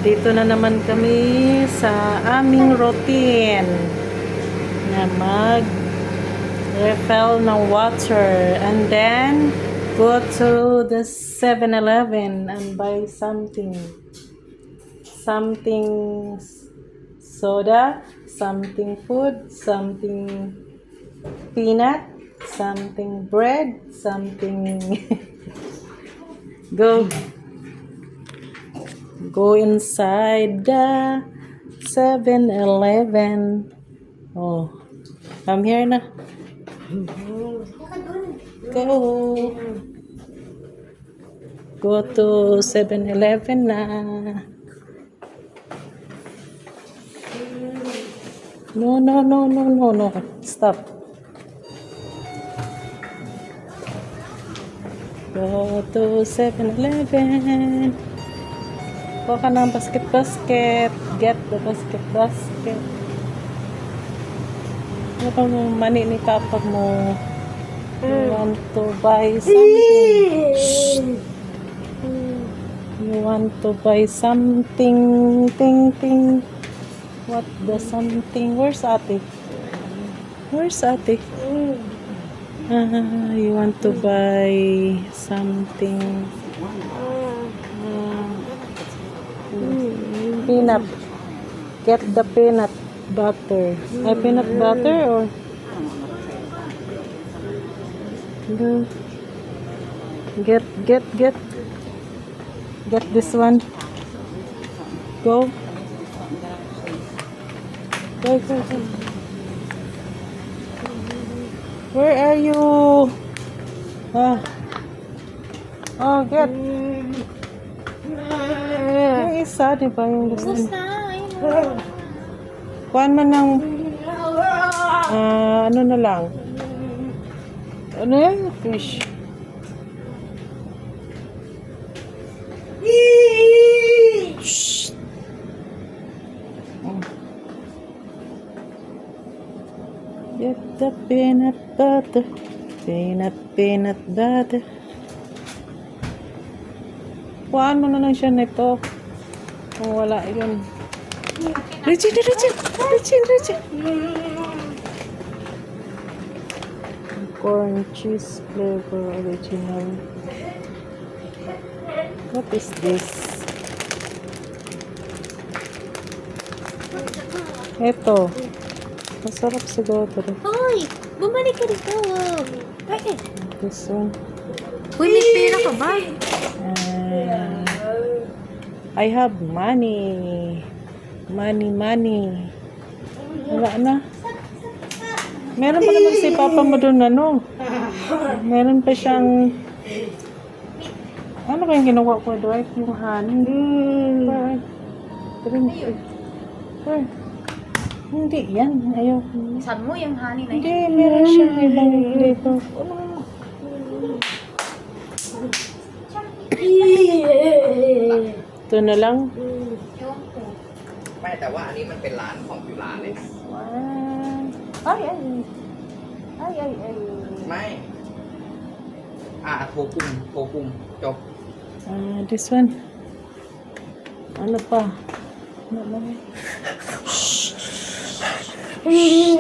Dito na naman kami sa aming routine na mag-refill ng water and then go to the 7-Eleven and buy something soda, something food, something peanut, something bread, something go inside the 7-Eleven. Oh, I'm here na. Go to 7-Eleven na. No. Stop. Go to 7-Eleven. Kuha ka ng basket. Get the basket. Ano bang mani ni papa mo? You want to buy something? Shh. You want to buy something? Ting. What the something? Where's ate? You want to buy something? Peanut. Get the peanut butter. Peanut butter or get this one. Go. Where are you? Get. Yung isa, diba? Yung gusto niya. Kuhaan man ng ano na lang. Ano yan? Fish. Shh. Get the peanut butter. Peanut butter. Kuhaan mo na lang siya nito. Kung wala yun. Richie. Corn cheese flavor original. What is this? Ito. Masarap siguro ito. Hoy! Bumalik ka dito. This one. Uy, may pera ka ba? I have money. Money. Wala na. Meron pa naman si papa mo doon meron pa siyang ano kayang ginawa ko Dwight? Yung honey. Hindi yan. Ayaw. Sabi mo yung honey na Hindi, meron siyang ibang flavor. Ito na lang.ไม่แต่ว่าอันนี้มันเป็นร้านของอยู่ร้านเลยนะ Ay. ไม่โทรกลุ่มจบ This one. Ano pa? Ayan,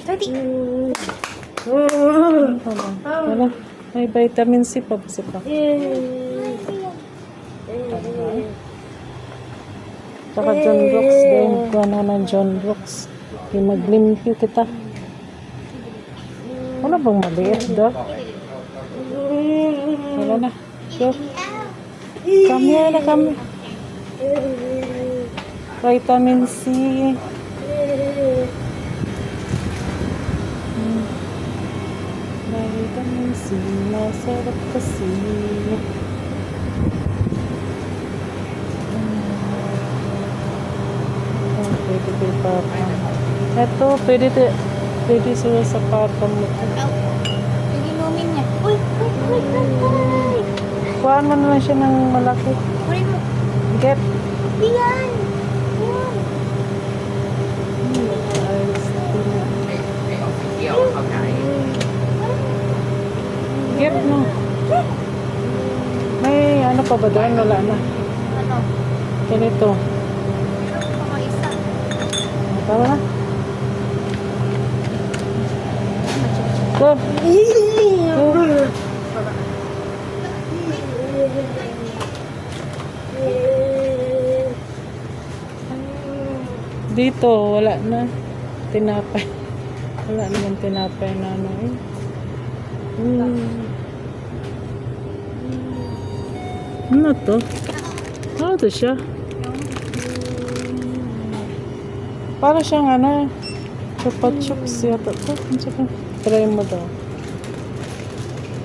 ready. Wala. May vitamin C pa. Saka John Brooks din. Kuha na ng John Brooks. Yung maglimpyo kita. Wala bang maliit daw? Wala na. Go. Come here. Vitamin C. Vitamin C. Masarap kasi. Pwede kay papa. Ito, pwede sila sa papa mo. Yung inumin niya. Uy! Kuhaan mo na lang siya ng malaki. Uy mo. Get. Yan!ไอ้ออฟฟิเชียลเขาใช้ Get mo. เ May ano pa ba doon? Wala na. Ano? Ganito. Meron pa isa. Tama na. Go. Go. Dito, wala na. Tinapay. Wala naman tinapay na ano eh. Ano to? Ano to siya? Para siyang ano, chupa chups yata to. Try mo daw.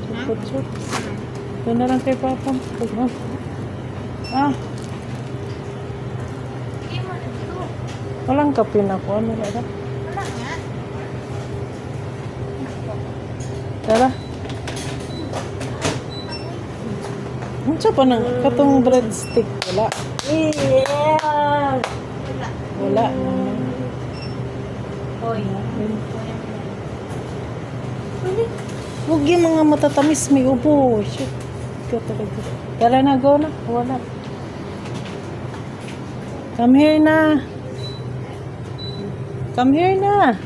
Chupa chups. Ito na lang kay Papa. Ah, Hindi mo na ito. walang kape na ko. Ano na? Wala nga. Tara. Ano siya pa nang katong breadstick? Wala. Wala. Wala. Hoy. Huwag yung mga matatamis, may ubo. Shit. Ikaw talaga. Tara na, go na. Wala. Come here na. Come here na.